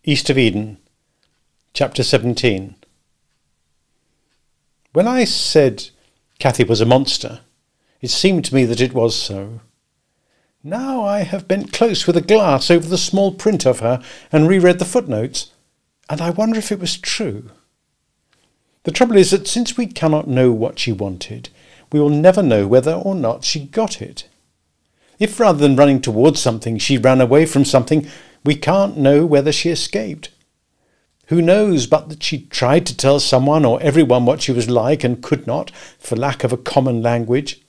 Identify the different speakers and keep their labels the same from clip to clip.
Speaker 1: East of Eden, Chapter 17. When I said Cathy was a monster, it seemed to me that it was so. Now I have bent close with a glass over the small print of her and reread the footnotes, and I wonder if it was true. The trouble is that since we cannot know what she wanted, we will never know whether or not she got it. If rather than running towards something she ran away from something, we can't know whether she escaped. Who knows but that she tried to tell someone or everyone what she was like and could not, for lack of a common language?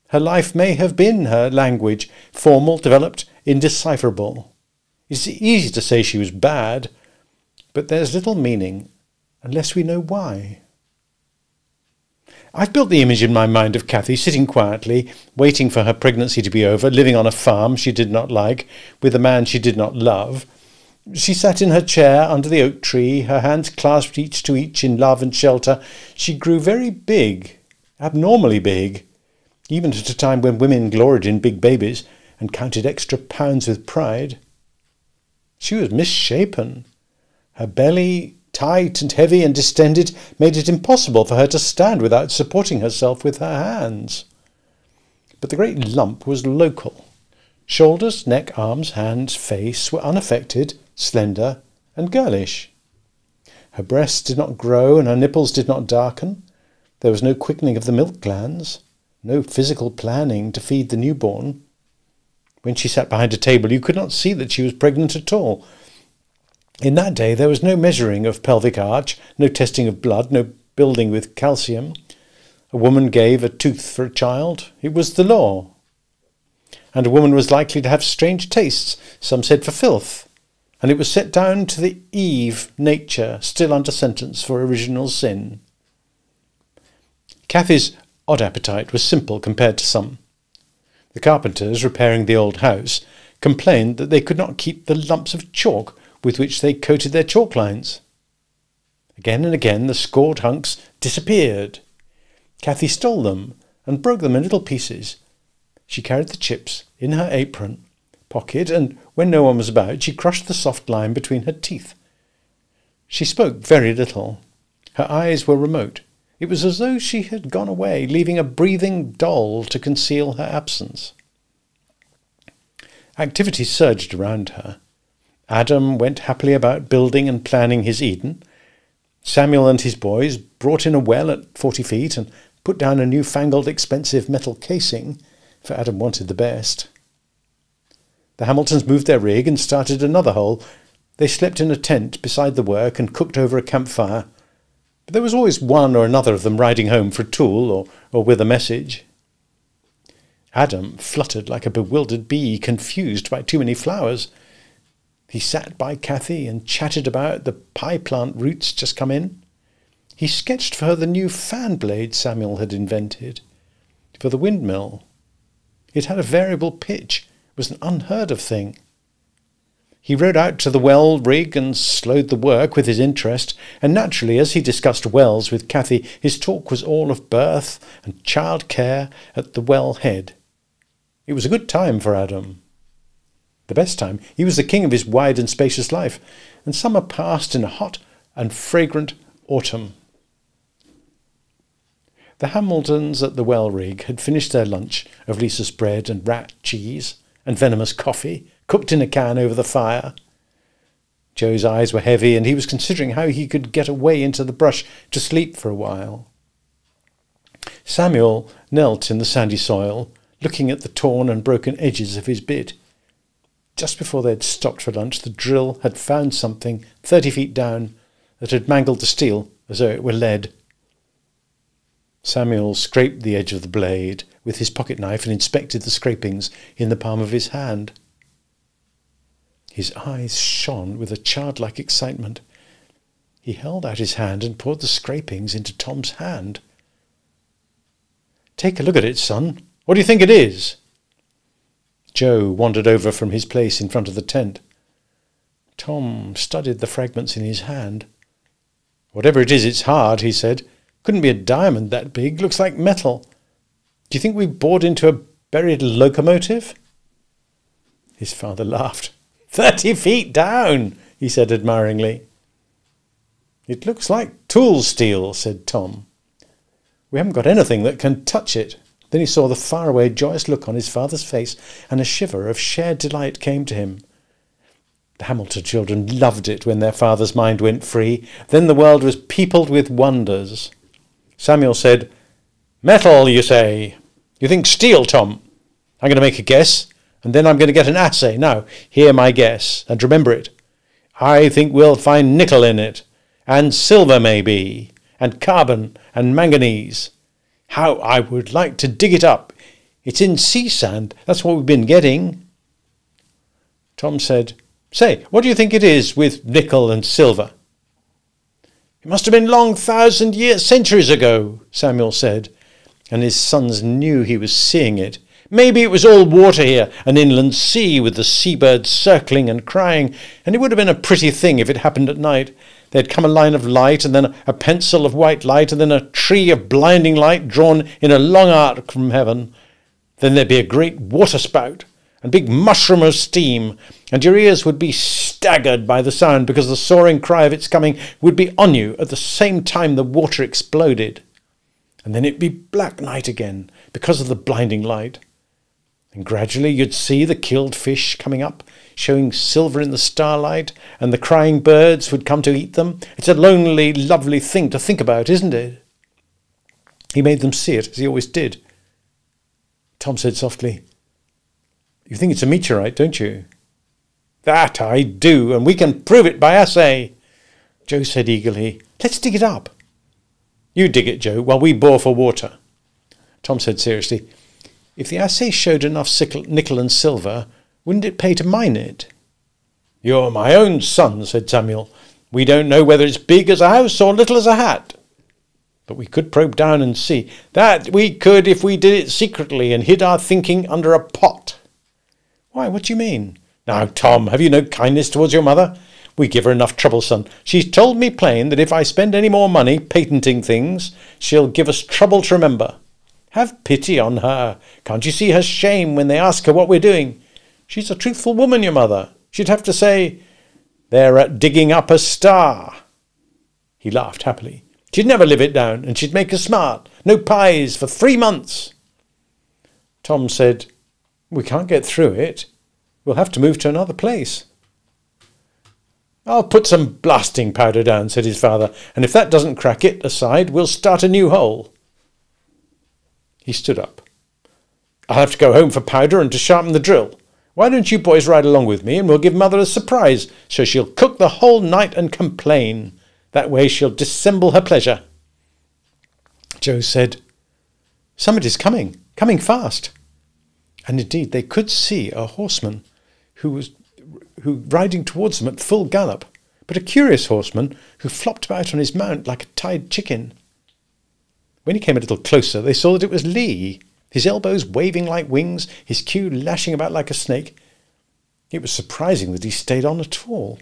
Speaker 1: Her life may have been her language, formal, developed, indecipherable. It's easy to say she was bad, but there's little meaning unless we know why. I've built the image in my mind of Cathy sitting quietly, waiting for her pregnancy to be over, living on a farm she did not like, with a man she did not love. She sat in her chair under the oak tree, her hands clasped each to each in love and shelter. She grew very big, abnormally big, even at a time when women gloried in big babies and counted extra pounds with pride. She was misshapen. Her belly, tight and heavy and distended, made it impossible for her to stand without supporting herself with her hands. But the great lump was local. Shoulders, neck, arms, hands, face were unaffected, slender, and girlish. Her breasts did not grow and her nipples did not darken. There was no quickening of the milk glands, no physical planning to feed the newborn. When she sat behind a table, you could not see that she was pregnant at all. In that day there was no measuring of pelvic arch, no testing of blood, no building with calcium. A woman gave a tooth for a child. It was the law. And a woman was likely to have strange tastes, some said for filth, and it was set down to the Eve nature, still under sentence for original sin. Cathy's odd appetite was simple compared to some. The carpenters, repairing the old house, complained that they could not keep the lumps of chalk with which they coated their chalk lines. Again and again the scored hunks disappeared. Cathy stole them and broke them in little pieces. She carried the chips in her apron pocket, and when no one was about, she crushed the soft lime between her teeth. She spoke very little. Her eyes were remote. It was as though she had gone away, leaving a breathing doll to conceal her absence. Activity surged around her. Adam went happily about building and planning his Eden. Samuel and his boys brought in a well at 40 feet and put down a new-fangled expensive metal casing, for Adam wanted the best. The Hamiltons moved their rig and started another hole. They slept in a tent beside the work and cooked over a campfire. But there was always one or another of them riding home for a tool or with a message. Adam fluttered like a bewildered bee, confused by too many flowers. He sat by Cathy and chatted about the pie plant roots just come in. He sketched for her the new fan blade Samuel had invented for the windmill. It had a variable pitch. It was an unheard of thing. He rode out to the well rig and slowed the work with his interest, and naturally, as he discussed wells with Cathy, his talk was all of birth and child care at the well head. It was a good time for Adam. The best time. He was the king of his wide and spacious life, and summer passed in a hot and fragrant autumn. The Hamiltons at the well rig had finished their lunch of Lisa's bread and rat cheese and venomous coffee, cooked in a can over the fire. Joe's eyes were heavy, and he was considering how he could get away into the brush to sleep for a while. Samuel knelt in the sandy soil, looking at the torn and broken edges of his bit. Just before they had stopped for lunch, the drill had found something 30 feet down that had mangled the steel as though it were lead. Samuel scraped the edge of the blade with his pocket knife and inspected the scrapings in the palm of his hand. His eyes shone with a childlike excitement. He held out his hand and poured the scrapings into Tom's hand. "Take a look at it, son. What do you think it is?" Joe wandered over from his place in front of the tent. Tom studied the fragments in his hand. "Whatever it is, it's hard," he said. "Couldn't be a diamond that big. Looks like metal. Do you think we bored into a buried locomotive?" His father laughed. 30 feet down, he said admiringly. It looks like tool steel, said Tom. We haven't got anything that can touch it. Then he saw the faraway, joyous look on his father's face, and a shiver of shared delight came to him. The Hamilton children loved it when their father's mind went free. Then the world was peopled with wonders. Samuel said, Metal, you say? You think steel, Tom? I'm going to make a guess, and then I'm going to get an assay. Now, hear my guess, and remember it. I think we'll find nickel in it, and silver maybe, and carbon, and manganese. How I would like to dig it up. It's in sea sand. That's what we've been getting. Tom said, Say, what do you think it is with nickel and silver? It must have been long 1,000 years, centuries ago, Samuel said, and his sons knew he was seeing it. Maybe it was all water here, an inland sea with the seabirds circling and crying, and it would have been a pretty thing if it happened at night. There'd come a line of light, and then a pencil of white light, and then a tree of blinding light drawn in a long arc from heaven. Then there'd be a great waterspout, and big mushroom of steam, and your ears would be staggered by the sound because the soaring cry of its coming would be on you at the same time the water exploded. And then it'd be black night again because of the blinding light. And gradually you'd see the killed fish coming up, showing silver in the starlight, and the crying birds would come to eat them. It's a lonely, lovely thing to think about, isn't it? He made them see it, as he always did. Tom said softly, You think it's a meteorite, don't you? That I do, and we can prove it by assay. Joe said eagerly, Let's dig it up. You dig it, Joe, while we bore for water. Tom said seriously, If the assay showed enough nickel and silver, wouldn't it pay to mine it? You're my own son, said Samuel. We don't know whether it's big as a house or little as a hat. But we could probe down and see. That we could if we did it secretly and hid our thinking under a pot. Why, what do you mean? Now, Tom, have you no kindness towards your mother? We give her enough trouble, son. She's told me plain that if I spend any more money patenting things, she'll give us trouble to remember. Have pity on her. Can't you see her shame when they ask her what we're doing? She's a truthful woman, your mother. She'd have to say, They're digging up a star. He laughed happily. She'd never live it down, and she'd make us smart. No pies for 3 months. Tom said, We can't get through it. We'll have to move to another place. I'll put some blasting powder down, said his father, and if that doesn't crack it aside, we'll start a new hole. He stood up. I'll have to go home for powder and to sharpen the drill. Why don't you boys ride along with me, and we'll give Mother a surprise, so she'll cook the whole night and complain. That way she'll dissemble her pleasure. Joe said, Somebody's coming fast. And indeed they could see a horseman who riding towards them at full gallop, but a curious horseman who flopped about on his mount like a tied chicken. When he came a little closer, they saw that it was Lee, his elbows waving like wings, his queue lashing about like a snake. It was surprising that he stayed on at all,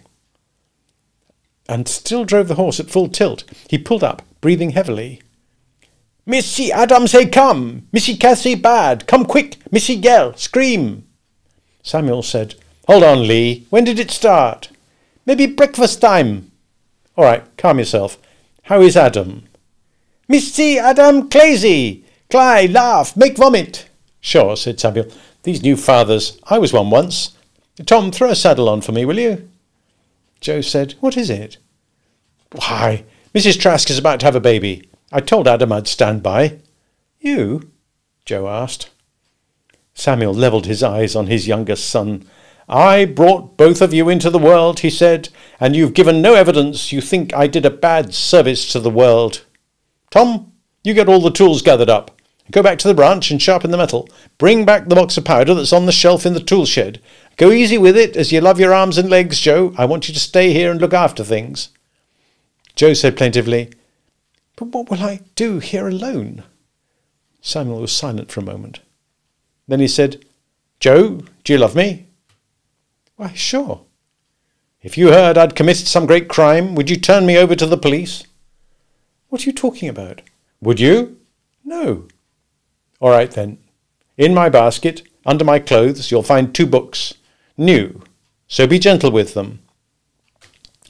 Speaker 1: and still drove the horse at full tilt. He pulled up, breathing heavily. Missy Adam say come! Missy Cassie bad! Come quick! Missy yell! Scream! Samuel said, Hold on, Lee. When did it start? Maybe breakfast time. All right, calm yourself. How is Adam? Missy Adam crazy! Cry, laugh, make vomit. Sure, said Samuel. These new fathers. I was one once. Tom, throw a saddle on for me, will you? Joe said, What is it? Why, Mrs. Trask is about to have a baby. I told Adam I'd stand by. You? Joe asked. Samuel levelled his eyes on his youngest son. I brought both of you into the world, he said, and you've given no evidence you think I did a bad service to the world. Tom, you get all the tools gathered up. Go back to the branch and sharpen the metal. Bring back the box of powder that's on the shelf in the tool shed. Go easy with it, as you love your arms and legs, Joe. I want you to stay here and look after things. Joe said plaintively, But what will I do here alone? Samuel was silent for a moment. Then he said, Joe, do you love me? Why, sure. If you heard I'd committed some great crime, would you turn me over to the police? What are you talking about? Would you? No. All right, then. In my basket, under my clothes, you'll find 2 books. New. So be gentle with them.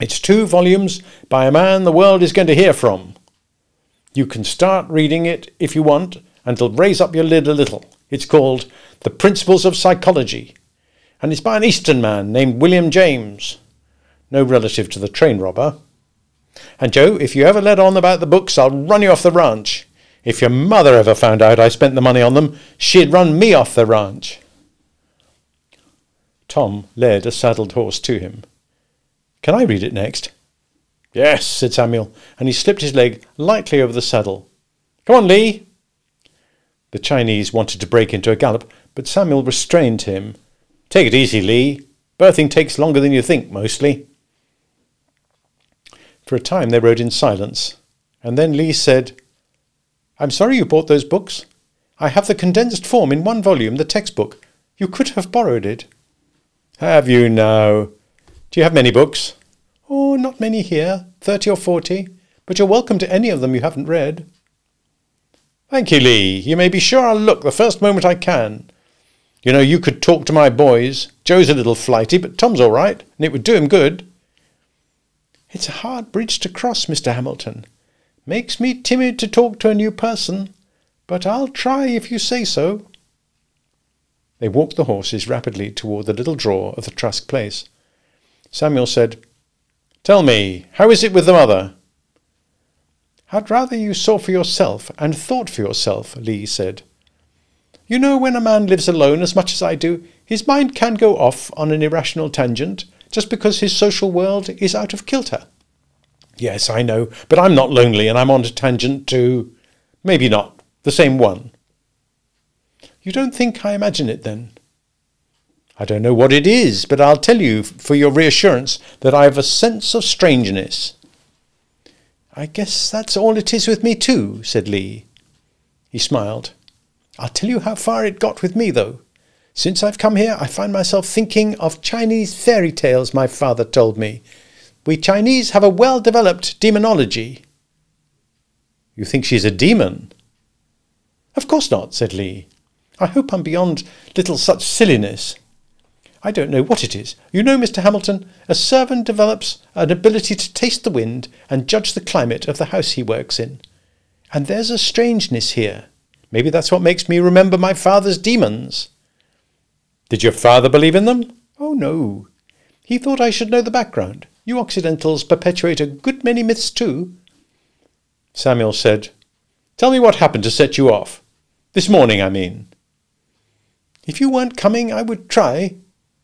Speaker 1: It's 2 volumes by a man the world is going to hear from. You can start reading it if you want, and it'll raise up your lid a little. It's called The Principles of Psychology, and it's by an Eastern man named William James, no relative to the train robber. And Joe, if you ever let on about the books, I'll run you off the ranch. If your mother ever found out I spent the money on them, she'd run me off the ranch. Tom led a saddled horse to him. Can I read it next? Yes, said Samuel, and he slipped his leg lightly over the saddle. Come on, Lee. The Chinese wanted to break into a gallop, but Samuel restrained him. Take it easy, Lee. Birthing takes longer than you think, mostly. For a time they rode in silence, and then Lee said, I'm sorry you bought those books. I have the condensed form in 1 volume, the textbook. You could have borrowed it. Have you now? Do you have many books? Oh, not many here, 30 or 40, but you're welcome to any of them you haven't read. Thank you, Lee. You may be sure I'll look the first moment I can. You know, you could talk to my boys. Joe's a little flighty, but Tom's all right, and it would do him good. It's a hard bridge to cross, Mr. Hamilton. Makes me timid to talk to a new person, but I'll try if you say so. They walked the horses rapidly toward the little draw of the Trask place. Samuel said, Tell me, how is it with the mother? I'd rather you saw for yourself and thought for yourself, Lee said. You know, when a man lives alone as much as I do, his mind can go off on an irrational tangent just because his social world is out of kilter. Yes, I know, but I'm not lonely and I'm on a tangent too. Maybe not, the same one. You don't think I imagine it then? I don't know what it is, but I'll tell you for your reassurance that I have a sense of strangeness. I guess that's all it is with me too, said Lee. He smiled. I'll tell you how far it got with me, though. Since I've come here, I find myself thinking of Chinese fairy tales my father told me. We Chinese have a well-developed demonology. You think she's a demon? Of course not, said Lee. I hope I'm beyond little such silliness. I don't know what it is. You know, Mr. Hamilton, a servant develops an ability to taste the wind and judge the climate of the house he works in. And there's a strangeness here. Maybe that's what makes me remember my father's demons. Did your father believe in them? Oh, no. He thought I should know the background. You Occidentals perpetuate a good many myths too. Samuel said, Tell me what happened to set you off. This morning, I mean. If you weren't coming, I would try,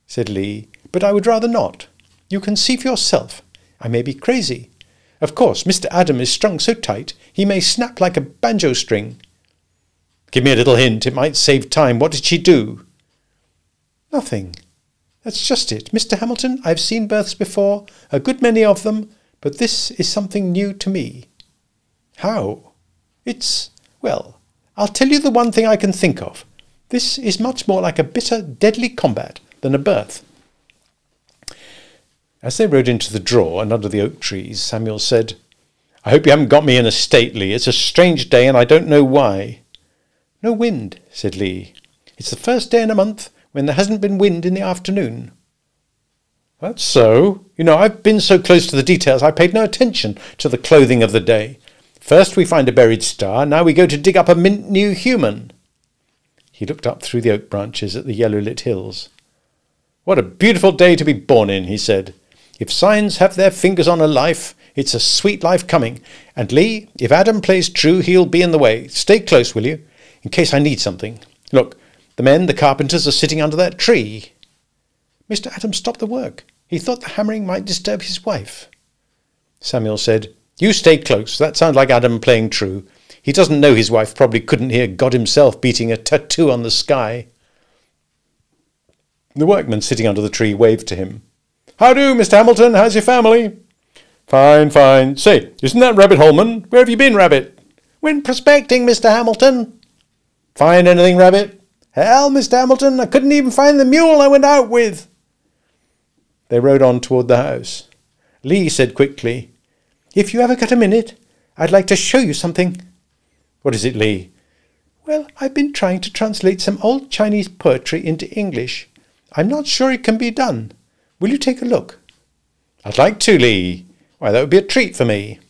Speaker 1: said Lee, but I would rather not. You can see for yourself. I may be crazy. Of course, Mr. Adam is strung so tight, he may snap like a banjo string. Give me a little hint, it might save time. What did she do? Nothing. That's just it. Mr. Hamilton, I've seen births before, a good many of them, but this is something new to me. How? Well, I'll tell you the one thing I can think of. This is much more like a bitter, deadly combat than a birth. As they rode into the draw and under the oak trees, Samuel said, I hope you haven't got me in a state, Lee. It's a strange day, and I don't know why. No wind, said Lee. It's the first day in a month when there hasn't been wind in the afternoon. That's so. You know, I've been so close to the details I paid no attention to the clothing of the day. First we find a buried star, now we go to dig up a mint new human. He looked up through the oak branches at the yellow-lit hills. What a beautiful day to be born in, he said. If signs have their fingers on a life, it's a sweet life coming. And Lee, if Adam plays true, he'll be in the way. Stay close, will you, in case I need something. Look, the carpenters, are sitting under that tree. Mr. Adam stopped the work. He thought the hammering might disturb his wife. Samuel said, You stay close. That sounds like Adam playing true. He doesn't know his wife probably couldn't hear God himself beating a tattoo on the sky. The workman sitting under the tree waved to him. How do, Mr. Hamilton? How's your family? Fine, fine. Say, isn't that Rabbit Holman? Where have you been, Rabbit? Went prospecting, Mr. Hamilton. Find anything, Rabbit? Hell, Mr. Hamilton, I couldn't even find the mule I went out with. They rode on toward the house. Lee said quickly, If you ever get a minute, I'd like to show you something. What is it, Lee? Well, I've been trying to translate some old Chinese poetry into English. I'm not sure it can be done. Will you take a look? I'd like to, Lee. Why, that would be a treat for me.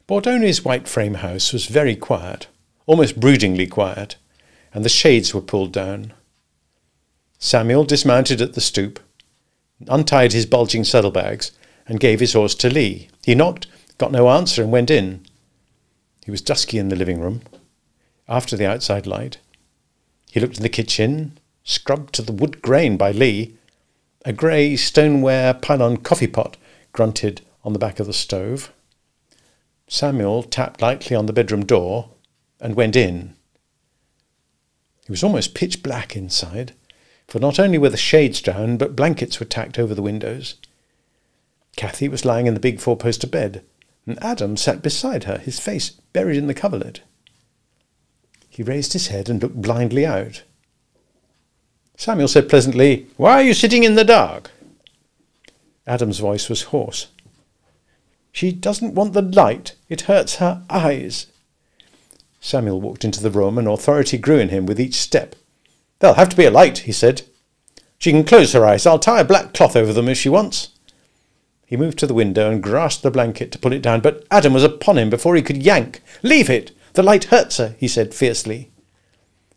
Speaker 1: Bordoni's white frame house was very quiet, almost broodingly quiet, and the shades were pulled down. Samuel dismounted at the stoop, untied his bulging saddlebags, and gave his horse to Lee. He knocked, got no answer, and went in. It was dusky in the living room, after the outside light. He looked in the kitchen, scrubbed to the wood grain by Lee. A grey stoneware pylon coffee pot grunted on the back of the stove. Samuel tapped lightly on the bedroom door and went in. It was almost pitch black inside, for not only were the shades down, but blankets were tacked over the windows. Cathy was lying in the big four-poster bed, and Adam sat beside her, his face buried in the coverlet. He raised his head and looked blindly out. Samuel said pleasantly, "Why are you sitting in the dark?" Adam's voice was hoarse. "She doesn't want the light. It hurts her eyes." Samuel walked into the room, and authority grew in him with each step. "There'll have to be a light," he said. "She can close her eyes. I'll tie a black cloth over them if she wants." He moved to the window and grasped the blanket to pull it down, but Adam was upon him before he could yank. "Leave it! The light hurts her," he said fiercely.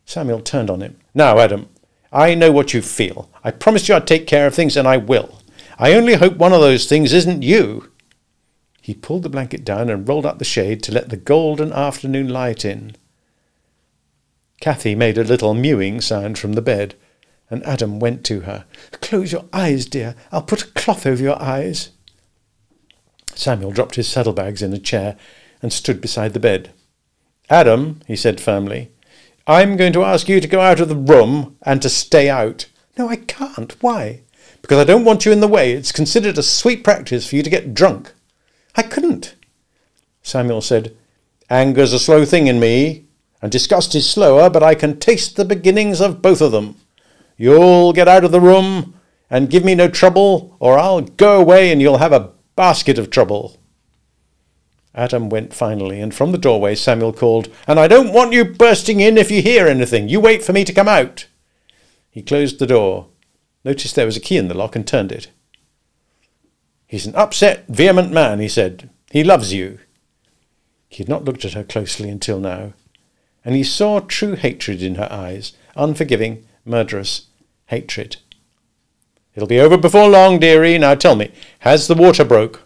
Speaker 1: Samuel turned on him. "Now, Adam, I know what you feel. I promised you I'd take care of things, and I will. I only hope one of those things isn't you." He pulled the blanket down and rolled up the shade to let the golden afternoon light in. Cathy made a little mewing sound from the bed, and Adam went to her. "Close your eyes, dear. I'll put a cloth over your eyes." Samuel dropped his saddlebags in a chair and stood beside the bed. "Adam," he said firmly, "I'm going to ask you to go out of the room and to stay out." "No, I can't. Why?" "Because I don't want you in the way. It's considered a sweet practice for you to get drunk." "I couldn't." Samuel said, "Anger's a slow thing in me, and disgust is slower, but I can taste the beginnings of both of them. You'll get out of the room and give me no trouble, or I'll go away and you'll have a basket of trouble." Adam went finally, and from the doorway Samuel called, "And I don't want you bursting in if you hear anything. You wait for me to come out." He closed the door, noticed there was a key in the lock, and turned it. "He's an upset, vehement man," he said. "He loves you." He had not looked at her closely until now, and he saw true hatred in her eyes, unforgiving, murderous hatred. "It'll be over before long, dearie. Now tell me, has the water broke?"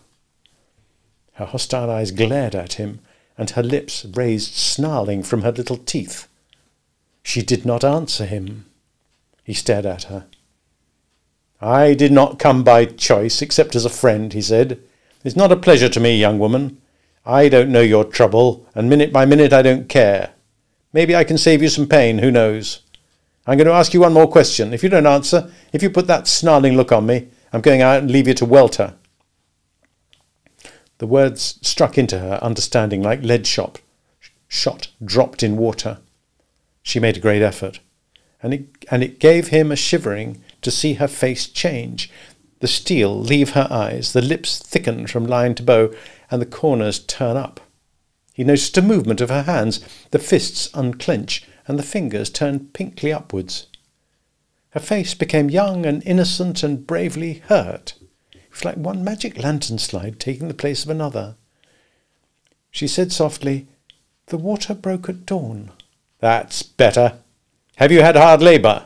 Speaker 1: Her hostile eyes glared at him, and her lips raised snarling from her little teeth. She did not answer him. He stared at her. "I did not come by choice, except as a friend," he said. "It's not a pleasure to me, young woman. I don't know your trouble, and minute by minute I don't care. Maybe I can save you some pain, who knows? I'm going to ask you one more question. If you don't answer, if you put that snarling look on me, I'm going out and leave you to welter." The words struck into her understanding like lead shot dropped in water. She made a great effort, and it gave him a shivering to see her face change, the steel leave her eyes, the lips thicken from line to bow, and the corners turn up. He noticed a movement of her hands, the fists unclench, and the fingers turn pinkly upwards. Her face became young and innocent and bravely hurt. It was like one magic lantern slide taking the place of another. She said softly, "The water broke at dawn." "That's better. Have you had hard labour?"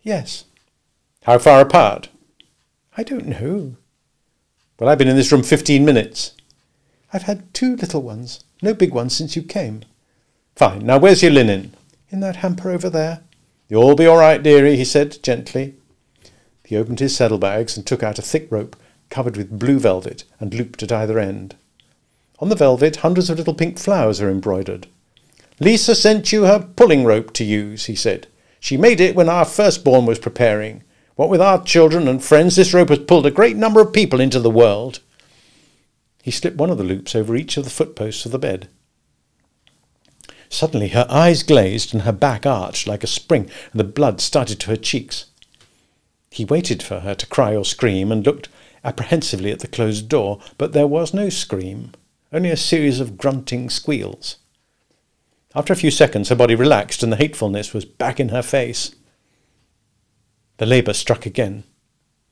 Speaker 1: "Yes." "How far apart?" "I don't know." "Well, I've been in this room 15 minutes.
Speaker 2: "I've had 2 little ones. No big ones since you came."
Speaker 1: "Fine. Now where's your linen?"
Speaker 2: "In that hamper over there."
Speaker 1: "You'll be all right, dearie," he said gently. He opened his saddlebags and took out a thick rope covered with blue velvet and looped at either end. On the velvet, hundreds of little pink flowers are embroidered. "Lisa sent you her pulling rope to use," he said. "She made it when our firstborn was preparing. What with our children and friends, this rope has pulled a great number of people into the world." He slipped one of the loops over each of the footposts of the bed. Suddenly her eyes glazed and her back arched like a spring, and the blood started to her cheeks. He waited for her to cry or scream and looked apprehensively at the closed door, but there was no scream, only a series of grunting squeals. After a few seconds her body relaxed and the hatefulness was back in her face. The labour struck again.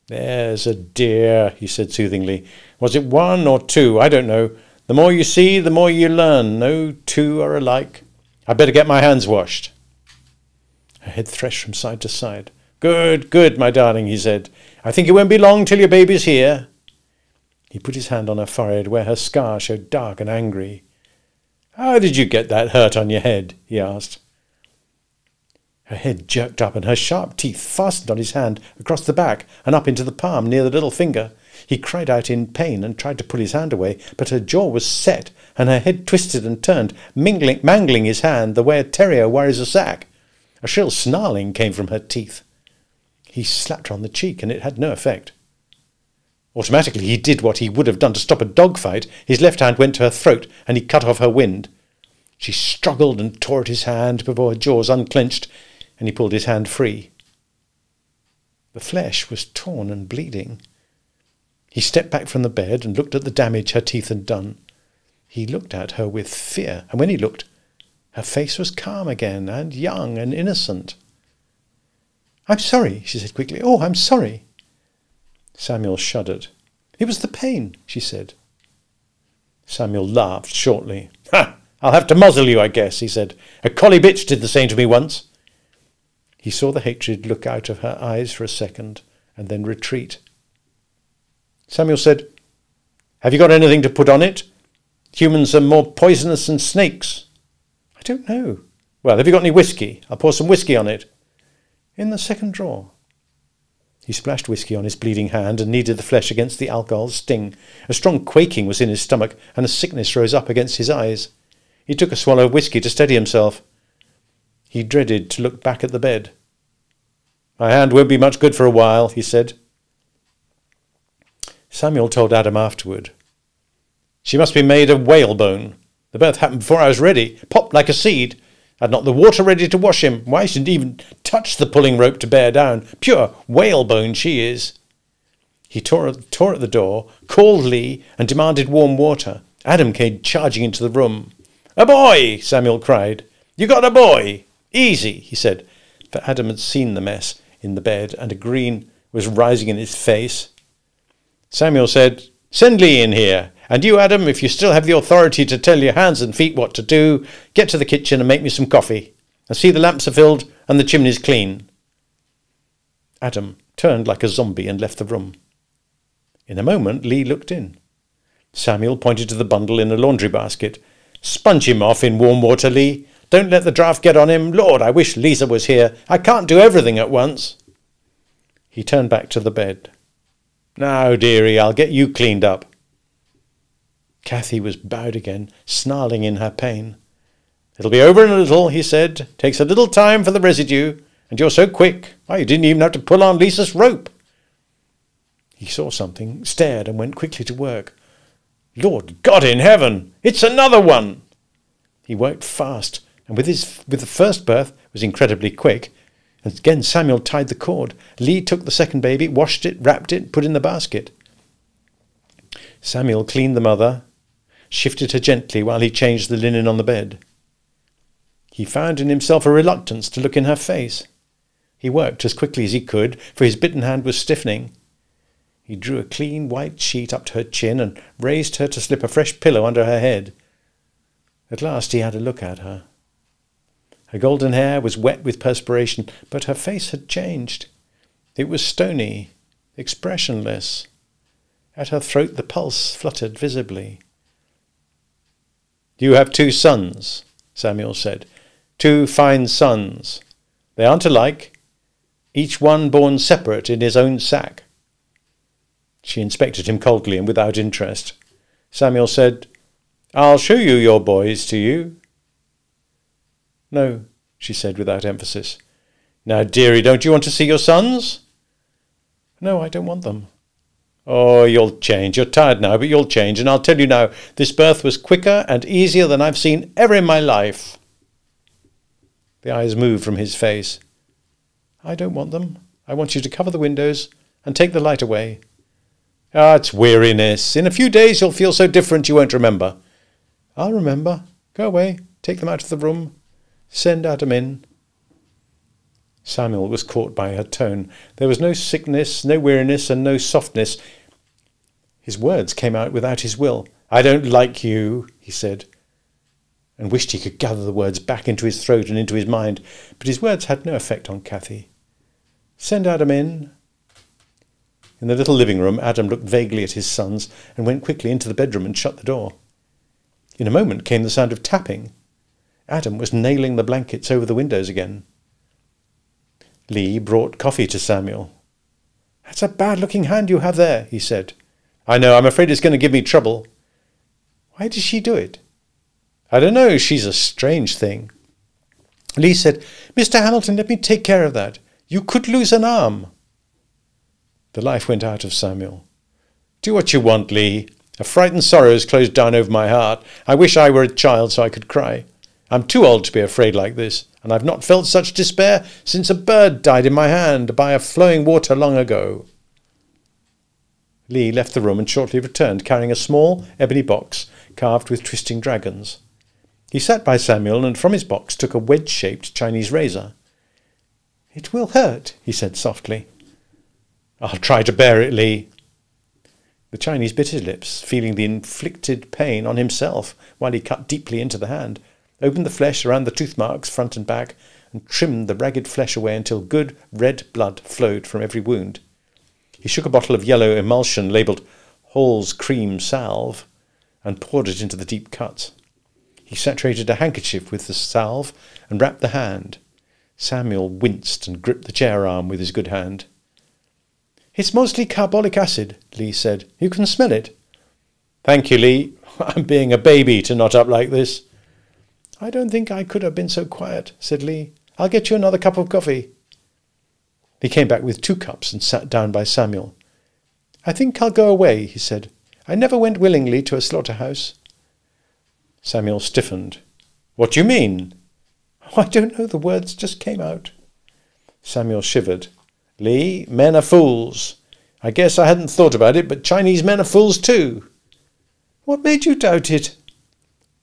Speaker 1: There's a dear, he said soothingly. Was it 1 or 2? I don't know. The more you see, the more you learn. No two are alike. I'd better get my hands washed. Her head threshed from side to side. Good, good, my darling, he said. I think it won't be long till your baby's here. He put his hand on her forehead, where her scar showed dark and angry. How did you get that hurt on your head? He asked. Her head jerked up, and her sharp teeth fastened on his hand across the back and up into the palm near the little finger. He cried out in pain and tried to pull his hand away, but her jaw was set, and her head twisted and turned, mangling his hand the way a terrier worries a sack. A shrill snarling came from her teeth. He slapped her on the cheek, and it had no effect. Automatically he did what he would have done to stop a dog fight. His left hand went to her throat, and he cut off her wind. She struggled and tore at his hand before her jaws unclenched, and he pulled his hand free. The flesh was torn and bleeding. He stepped back from the bed and looked at the damage her teeth had done. He looked at her with fear, and when he looked, her face was calm again, and young and innocent. I'm sorry, she said quickly. Oh, I'm sorry. Samuel shuddered. It was the pain, she said. Samuel laughed shortly. Ha! I'll have to muzzle you, I guess, he said. A collie bitch did the same to me once. He saw the hatred look out of her eyes for a second, and then retreat. Samuel said, Have you got anything to put on it? Humans are more poisonous than snakes. I don't know. Well, have you got any whiskey? I'll pour some whiskey on it. In the second drawer. He splashed whiskey on his bleeding hand and kneaded the flesh against the alcohol's sting. A strong quaking was in his stomach, and a sickness rose up against his eyes. He took a swallow of whiskey to steady himself. He dreaded to look back at the bed. My hand won't be much good for a while, he said. Samuel told Adam afterward. She must be made of whalebone. The birth happened before I was ready. Popped like a seed. I'd not the water ready to wash him. Why, she didn't even touch the pulling rope to bear down. Pure whalebone she is. He tore at the door, called Lee, and demanded warm water. Adam came charging into the room. A boy, Samuel cried. You got a boy? Easy, he said, for Adam had seen the mess in the bed, and a grin was rising in his face. Samuel said, Send Lee in here. And you, Adam, if you still have the authority to tell your hands and feet what to do, get to the kitchen and make me some coffee. And see the lamps are filled and the chimneys clean. Adam turned like a zombie and left the room. In a moment, Lee looked in. Samuel pointed to the bundle in a laundry basket. Sponge him off in warm water, Lee. Don't let the draft get on him. Lord, I wish Lisa was here. I can't do everything at once. He turned back to the bed. Now, dearie, I'll get you cleaned up. Kathy was bowed again, snarling in her pain. It'll be over in a little, he said. Takes a little time for the residue, and you're so quick. Why, you didn't even have to pull on Lisa's rope. He saw something, stared, and went quickly to work. Lord God in heaven, it's another one! He worked fast, and with the first birth was incredibly quick. And again Samuel tied the cord. Lee took the second baby, washed it, wrapped it, put it in the basket. Samuel cleaned the mother, shifted her gently while he changed the linen on the bed. He found in himself a reluctance to look in her face. He worked as quickly as he could, for his bitten hand was stiffening. He drew a clean white sheet up to her chin and raised her to slip a fresh pillow under her head. At last he had a look at her. Her golden hair was wet with perspiration, but her face had changed. It was stony, expressionless. At her throat the pulse fluttered visibly. You have 2 sons, Samuel said. 2 fine sons. They aren't alike, each one born separate in his own sack. She inspected him coldly and without interest. Samuel said, I'll show you your boys to you. No, she said without emphasis. Now, dearie, don't you want to see your sons? No, I don't want them. Oh, you'll change. You're tired now, but you'll change. And I'll tell you now, this birth was quicker and easier than I've seen ever in my life. The eyes moved from his face. I don't want them. I want you to cover the windows and take the light away. Ah, it's weariness. In a few days you'll feel so different you won't remember. I'll remember. Go away. Take them out of the room. Send Adam in. Samuel was caught by her tone. There was no sickness, no weariness, and no softness. His words came out without his will. "I don't like you," he said, and wished he could gather the words back into his throat and into his mind, but his words had no effect on Cathy. "Send Adam in." In the little living room, Adam looked vaguely at his sons and went quickly into the bedroom and shut the door. In a moment came the sound of tapping. Adam was nailing the blankets over the windows again. Lee brought coffee to Samuel. "That's a bad-looking hand you have there," he said. "I know, I'm afraid it's going to give me trouble." "Why does she do it?" "I don't know, she's a strange thing." Lee said, "Mr. Hamilton, let me take care of that. You could lose an arm." The life went out of Samuel. "Do what you want, Lee. A frightened sorrow has closed down over my heart. I wish I were a child so I could cry. I'm too old to be afraid like this, and I've not felt such despair since a bird died in my hand by a flowing water long ago." Lee left the room and shortly returned, carrying a small ebony box carved with twisting dragons. He sat by Samuel and from his box took a wedge-shaped Chinese razor. "It will hurt," he said softly. "I'll try to bear it, Lee." The Chinese bit his lips, feeling the inflicted pain on himself while he cut deeply into the hand, opened the flesh around the tooth marks front and back, and trimmed the ragged flesh away until good red blood flowed from every wound. He shook a bottle of yellow emulsion labelled Hall's Cream Salve and poured it into the deep cuts. He saturated a handkerchief with the salve and wrapped the hand. Samuel winced and gripped the chair arm with his good hand. "It's mostly carbolic acid," Lee said. "You can smell it." "Thank you, Lee. I'm being a baby to knot up like this." "I don't think I could have been so quiet," said Lee. "I'll get you another cup of coffee." He came back with 2 cups and sat down by Samuel. "I think I'll go away," he said. "I never went willingly to a slaughterhouse." Samuel stiffened. "What do you mean?" "Oh, I don't know. The words just came out." Samuel shivered. "Lee, men are fools. I guess I hadn't thought about it, but Chinese men are fools too." "What made you doubt it?"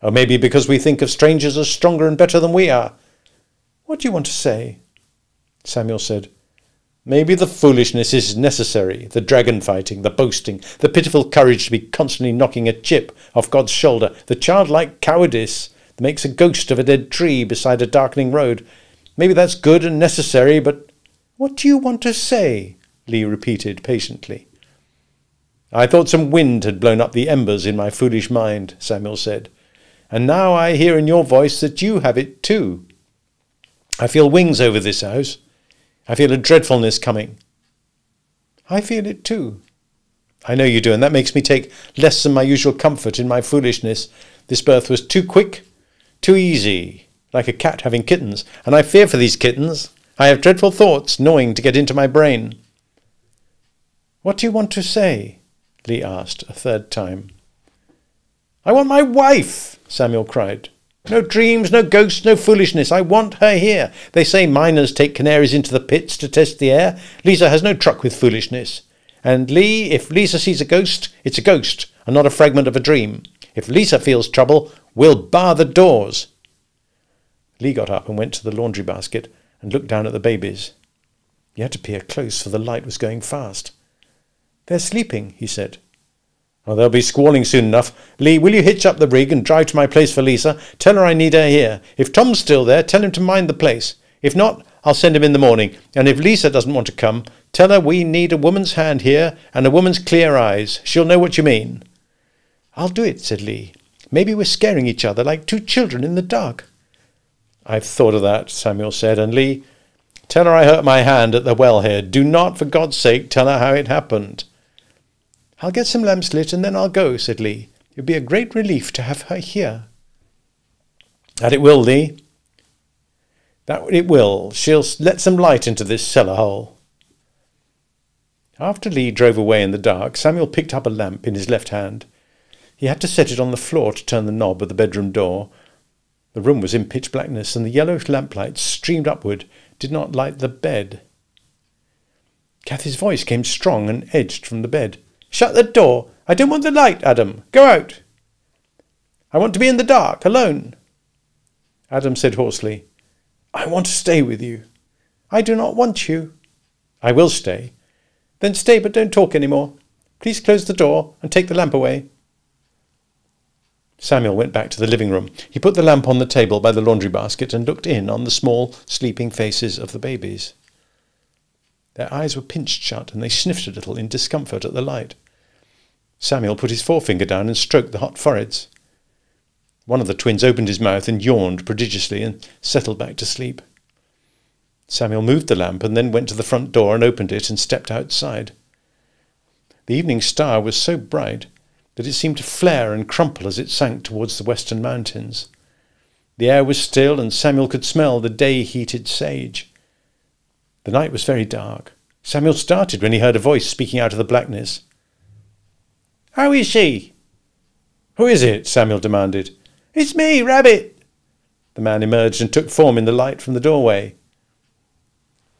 Speaker 1: "Oh, maybe because we think of strangers as stronger and better than we are." "What do you want to say?" Samuel said, "Maybe the foolishness is necessary, the dragon fighting, the boasting, the pitiful courage to be constantly knocking a chip off God's shoulder, the childlike cowardice that makes a ghost of a dead tree beside a darkening road. Maybe that's good and necessary, but—" "What do you want to say?" Lee repeated patiently. "I thought some wind had blown up the embers in my foolish mind," Samuel said, "and now I hear in your voice that you have it too. I feel wings over this house. I feel a dreadfulness coming." "I feel it too." "I know you do, and that makes me take less than my usual comfort in my foolishness. This birth was too quick, too easy, like a cat having kittens, and I fear for these kittens. I have dreadful thoughts gnawing to get into my brain." "What do you want to say?" Lee asked a 3rd time. "I want my wife!" Samuel cried. "No dreams, no ghosts, no foolishness. I want her here. They say miners take canaries into the pits to test the air. Lisa has no truck with foolishness. And Lee, if Lisa sees a ghost, it's a ghost, and not a fragment of a dream. If Lisa feels trouble, we'll bar the doors." Lee got up and went to the laundry basket and looked down at the babies. He had to peer close, for the light was going fast. "They're sleeping," he said. "Oh, they'll be squalling soon enough. Lee, will you hitch up the rig and drive to my place for Lisa? Tell her I need her here. If Tom's still there, tell him to mind the place. If not, I'll send him in the morning. And if Lisa doesn't want to come, tell her we need a woman's hand here and a woman's clear eyes. She'll know what you mean." "I'll do it," said Lee. "Maybe we're scaring each other like 2 children in the dark." "I've thought of that," Samuel said. "And Lee, tell her I hurt my hand at the wellhead. Do not, for God's sake, tell her how it happened." "I'll get some lamps lit and then I'll go," said Lee. "It would be a great relief to have her here." "That it will, Lee. That it will. She'll let some light into this cellar hole." After Lee drove away in the dark, Samuel picked up a lamp in his left hand. He had to set it on the floor to turn the knob of the bedroom door. The room was in pitch blackness, and the yellow lamplight streamed upward, did not light the bed. Cathy's voice came strong and edged from the bed. "Shut the door! I don't want the light, Adam! Go out! I want to be in the dark, alone!" Adam said hoarsely, "I want to stay with you.
Speaker 2: I do not want you.
Speaker 1: I will stay.
Speaker 2: Then stay, but don't talk any more. Please close the door and take the lamp away.
Speaker 1: Samuel went back to the living room. He put the lamp on the table by the laundry basket and looked in on the small, sleeping faces of the babies. Their eyes were pinched shut, and they sniffed a little in discomfort at the light. Samuel put his forefinger down and stroked the hot foreheads. One of the twins opened his mouth and yawned prodigiously and settled back to sleep. Samuel moved the lamp and then went to the front door and opened it and stepped outside. The evening star was so bright that it seemed to flare and crumple as it sank towards the western mountains. The air was still, and Samuel could smell the day-heated sage. The night was very dark. Samuel started when he heard a voice speaking out of the blackness.
Speaker 2: "How is she?"
Speaker 1: "Who is it?" Samuel demanded.
Speaker 2: "It's me, Rabbit."
Speaker 1: The man emerged and took form in the light from the doorway.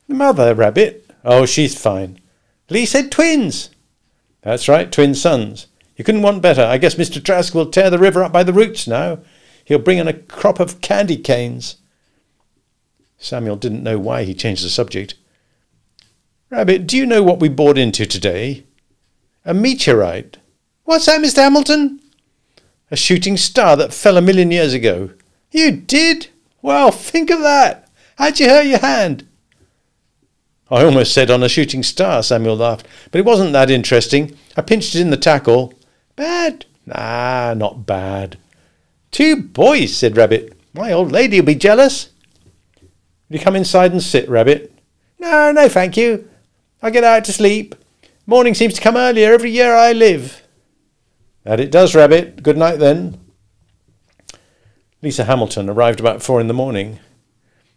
Speaker 2: "The mother, Rabbit?"
Speaker 1: "Oh, she's fine."
Speaker 2: "Lee said twins."
Speaker 1: "That's right, twin sons. You couldn't want better. I guess Mr. Trask will tear the river up by the roots now. He'll bring in a crop of candy canes." Samuel didn't know why he changed the subject. "Rabbit, do you know what we bored into today?"
Speaker 2: "A meteorite." "What's that, Mr. Hamilton?"
Speaker 1: "A shooting star that fell 1,000,000 years ago."
Speaker 2: "You did? Well, think of that. How'd you hurt your hand?"
Speaker 1: "I almost said on a shooting star," Samuel laughed, "but it wasn't that interesting. I pinched it in the tackle."
Speaker 2: "Bad?"
Speaker 1: "Nah, not bad."
Speaker 2: "Two boys," said Rabbit. "My old lady'll be jealous."
Speaker 1: "Will you come inside and sit, Rabbit?"
Speaker 2: "No, no, thank you. I get out to sleep. Morning seems to come earlier every year I live."
Speaker 1: "That it does, Rabbit. Good night, then." Lisa Hamilton arrived about 4 a.m.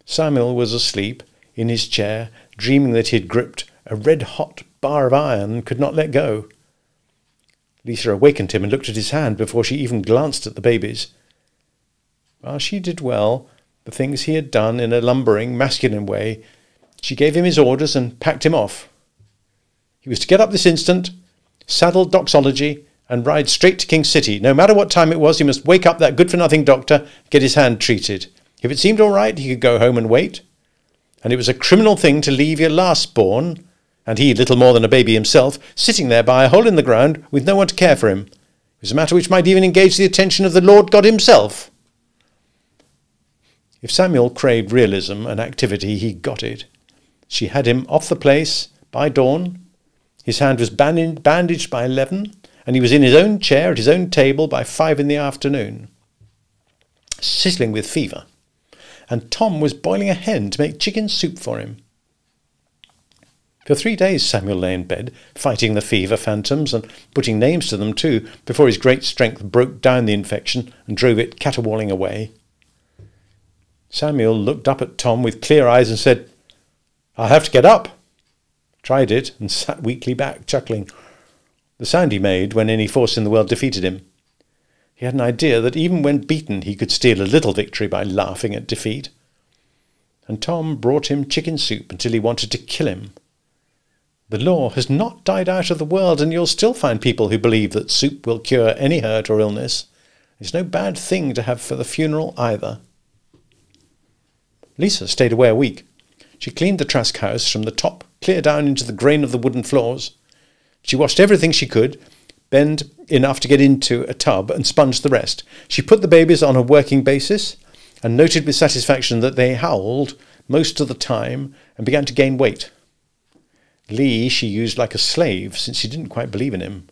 Speaker 1: Samuel was asleep in his chair, dreaming that he had gripped a red-hot bar of iron and could not let go. Lisa awakened him and looked at his hand before she even glanced at the babies. While she did well the things he had done in a lumbering, masculine way, she gave him his orders and packed him off. He was to get up this instant, saddle Doxology, and ride straight to King City. No matter what time it was, he must wake up that good-for-nothing doctor, get his hand treated. If it seemed all right, he could go home and wait. And it was a criminal thing to leave your last-born, and he little more than a baby himself, sitting there by a hole in the ground with no one to care for him. It was a matter which might even engage the attention of the Lord God himself. If Samuel craved realism and activity, he got it. She had him off the place by dawn. His hand was bandaged by 11, and he was in his own chair at his own table by 5 in the afternoon, sizzling with fever. And Tom was boiling a hen to make chicken soup for him. For 3 days Samuel lay in bed, fighting the fever phantoms and putting names to them too, before his great strength broke down the infection and drove it caterwauling away. Samuel looked up at Tom with clear eyes and said, "I'll have to get up." Tried it and sat weakly back, chuckling. The sound he made when any force in the world defeated him. He had an idea that even when beaten he could steal a little victory by laughing at defeat. And Tom brought him chicken soup until he wanted to kill him. The law has not died out of the world, and you'll still find people who believe that soup will cure any hurt or illness. It's no bad thing to have for the funeral either. Lisa stayed away a week. She cleaned the Trask house from the top clear down into the grain of the wooden floors. She washed everything she could, bend enough to get into a tub, and sponged the rest. She put the babies on a working basis and noted with satisfaction that they howled most of the time and began to gain weight. Lee she used like a slave, since she didn't quite believe in him.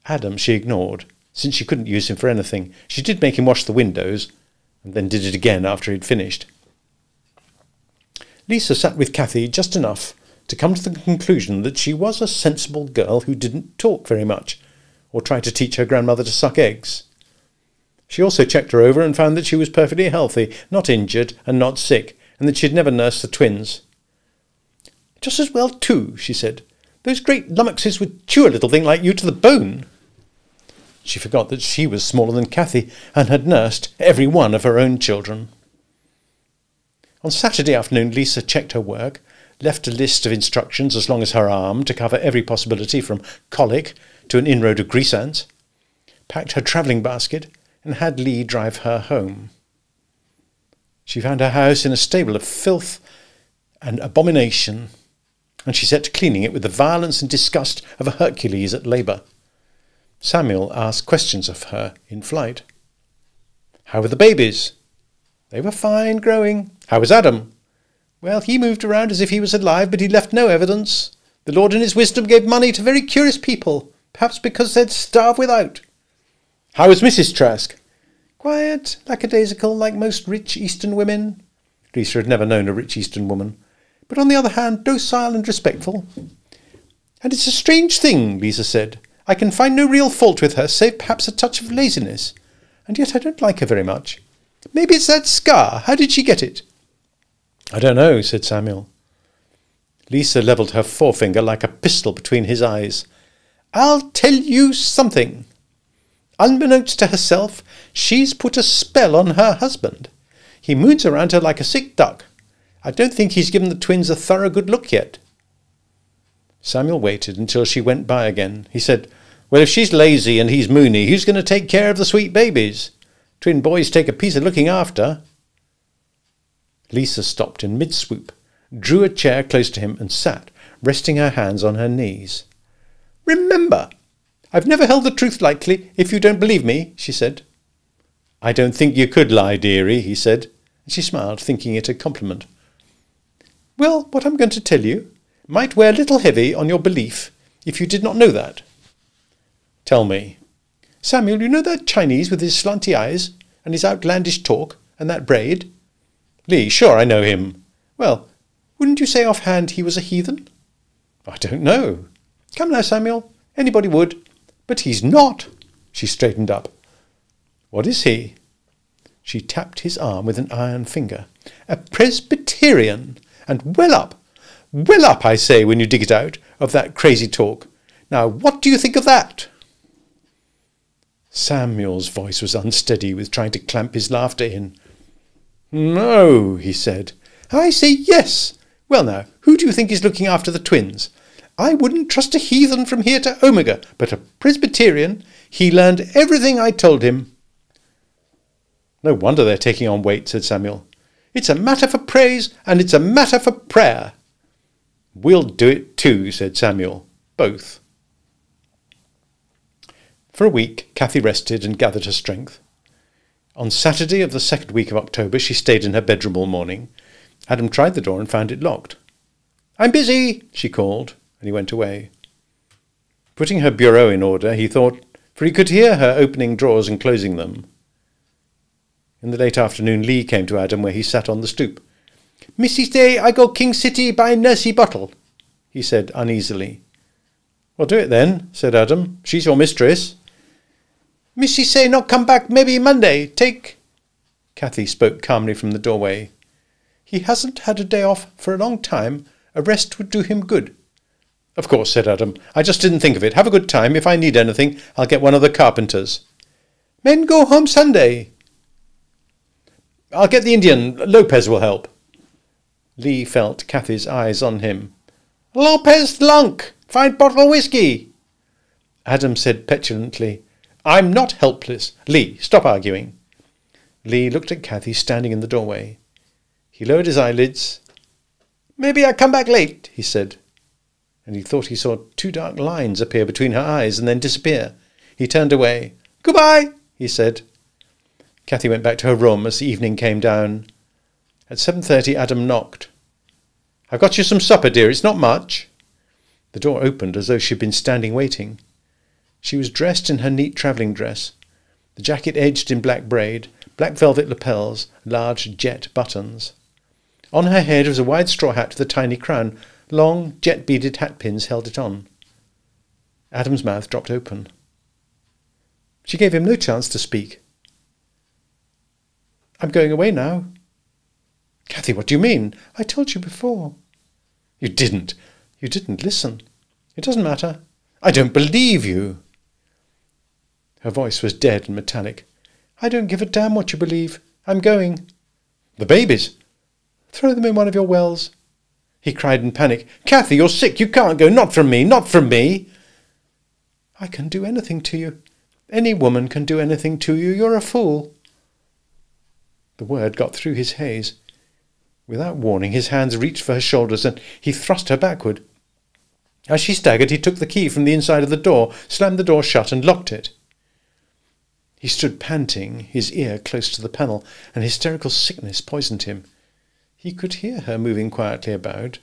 Speaker 1: Adam she ignored, since she couldn't use him for anything. She did make him wash the windows, and then did it again after he'd finished. Lisa sat with Cathy just enough to come to the conclusion that she was a sensible girl who didn't talk very much, or try to teach her grandmother to suck eggs. She also checked her over and found that she was perfectly healthy, not injured and not sick, and that she had never nursed the twins. "Just as well too," she said. "Those great lummoxes would chew a little thing like you to the bone." She forgot that she was smaller than Cathy and had nursed every one of her own children. On Saturday afternoon Lisa checked her work, left a list of instructions as long as her arm to cover every possibility from colic to an inroad of grease ants, packed her travelling basket, and had Lee drive her home. She found her house in a stable of filth an abomination, and she set to cleaning it with the violence and disgust of a Hercules at labour. Samuel asked questions of her in flight. How were the babies? They were fine, growing. How was Adam? Well, he moved around as if he was alive, but he left no evidence. The Lord in his wisdom gave money to very curious people, perhaps because they'd starve without. How was Mrs. Trask? Quiet, lackadaisical, like most rich Eastern women. Lisa had never known a rich Eastern woman, but on the other hand, docile and respectful. And it's a strange thing, Lisa said. I can find no real fault with her, save perhaps a touch of laziness. And yet I don't like her very much. Maybe it's that scar. How did she get it? I don't know, said Samuel. Lisa levelled her forefinger like a pistol between his eyes. I'll tell you something. Unbeknownst to herself, she's put a spell on her husband. He moons around her like a sick duck. I don't think he's given the twins a thorough good look yet. Samuel waited until she went by again. He said, Well, if she's lazy and he's moony, who's going to take care of the sweet babies? Twin boys take a piece of looking after. Lisa stopped in mid-swoop, drew a chair close to him and sat, resting her hands on her knees. Remember, I've never held the truth lightly, if you don't believe me, she said. I don't think you could lie, dearie, he said, and she smiled, thinking it a compliment. Well, what I'm going to tell you might wear a little heavy on your belief, if you did not know that. Tell me. Samuel, you know that Chinese with his slanty eyes, and his outlandish talk, and that braid? Lee, sure, I know him. Well, wouldn't you say offhand he was a heathen? I don't know. Come now, Samuel. Anybody would. But he's not. She straightened up. What is he? She tapped his arm with an iron finger. A Presbyterian. And well up, I say, when you dig it out, of that crazy talk. Now, what do you think of that? Samuel's voice was unsteady with trying to clamp his laughter in. No, he said. I say yes. Well now, who do you think is looking after the twins? I wouldn't trust a heathen from here to Omega, but a Presbyterian. He learned everything I told him. No wonder they're taking on weight, said Samuel. It's a matter for praise, and it's a matter for prayer. We'll do it too, said Samuel. Both. For a week, Cathy rested and gathered her strength. On Saturday of the second week of October, she stayed in her bedroom all morning. Adam tried the door and found it locked. I'm busy, she called, and he went away. Putting her bureau in order, he thought, for he could hear her opening drawers and closing them. In the late afternoon, Lee came to Adam where he sat on the stoop. Missy say I go King City buy nursey bottle, he said uneasily. Well, do it then, said Adam. She's your mistress. Missy say not come back maybe Monday. Take... Cathy spoke calmly from the doorway. He hasn't had a day off for a long time. A rest would do him good. Of course, said Adam. I just didn't think of it. Have a good time. If I need anything, I'll get one of the carpenters. Men go home Sunday. I'll get the Indian. Lopez will help. Lee felt Cathy's eyes on him. Lopez lunk! Find bottle of whiskey! Adam said petulantly, I'm not helpless. Lee, stop arguing. Lee looked at Cathy standing in the doorway. He lowered his eyelids. Maybe I come back late, he said. And he thought he saw two dark lines appear between her eyes and then disappear. He turned away. Goodbye, he said. Cathy went back to her room as the evening came down. At 7:30 Adam knocked. I've got you some supper, dear. It's not much. The door opened as though she had been standing waiting. She was dressed in her neat travelling dress, the jacket edged in black braid, black velvet lapels, large jet buttons. On her head was a wide straw hat with a tiny crown. Long, jet-beaded hat-pins held it on. Adam's mouth dropped open. She gave him no chance to speak. I'm going away now. Cathy, what do you mean? I told you before. You didn't. You didn't listen. It doesn't matter. I don't believe you. Her voice was dead and metallic. I don't give a damn what you believe. I'm going. The babies? Throw them in one of your wells. He cried in panic. Cathy, you're sick. You can't go. Not from me. Not from me. I can do anything to you. Any woman can do anything to you. You're a fool. The word got through his haze. Without warning, his hands reached for her shoulders and he thrust her backward. As she staggered, he took the key from the inside of the door, slammed the door shut and locked it. He stood panting, his ear close to the panel, and hysterical sickness poisoned him. He could hear her moving quietly about.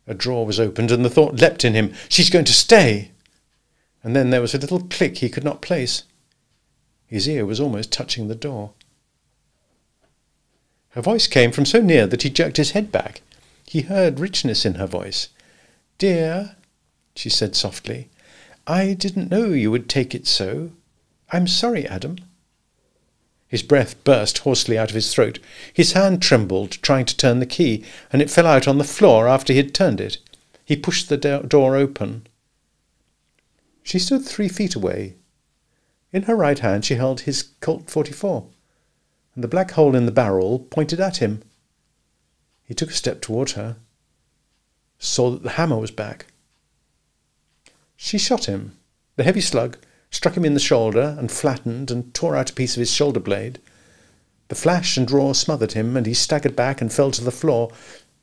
Speaker 1: A drawer was opened, and the thought leapt in him, "She's going to stay!" And then there was a little click he could not place. His ear was almost touching the door. Her voice came from so near that he jerked his head back. He heard richness in her voice. "Dear," she said softly, "I didn't know you would take it so. I'm sorry, Adam." His breath burst hoarsely out of his throat. His hand trembled, trying to turn the key, and it fell out on the floor after he had turned it. He pushed the door open. She stood 3 feet away. In her right hand she held his Colt 44, and the black hole in the barrel pointed at him. He took a step toward her, saw that the hammer was back. She shot him. The heavy slug struck him in the shoulder and flattened and tore out a piece of his shoulder blade. The flash and roar smothered him, and he staggered back and fell to the floor.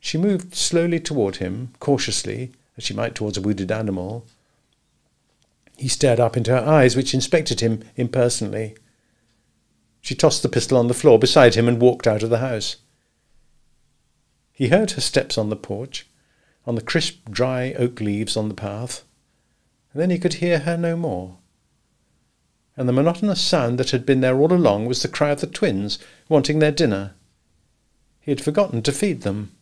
Speaker 1: She moved slowly toward him, cautiously, as she might towards a wounded animal. He stared up into her eyes, which inspected him impersonally. She tossed the pistol on the floor beside him and walked out of the house. He heard her steps on the porch, on the crisp, dry oak leaves on the path, and then he could hear her no more. And the monotonous sound that had been there all along was the cry of the twins, wanting their dinner. He had forgotten to feed them.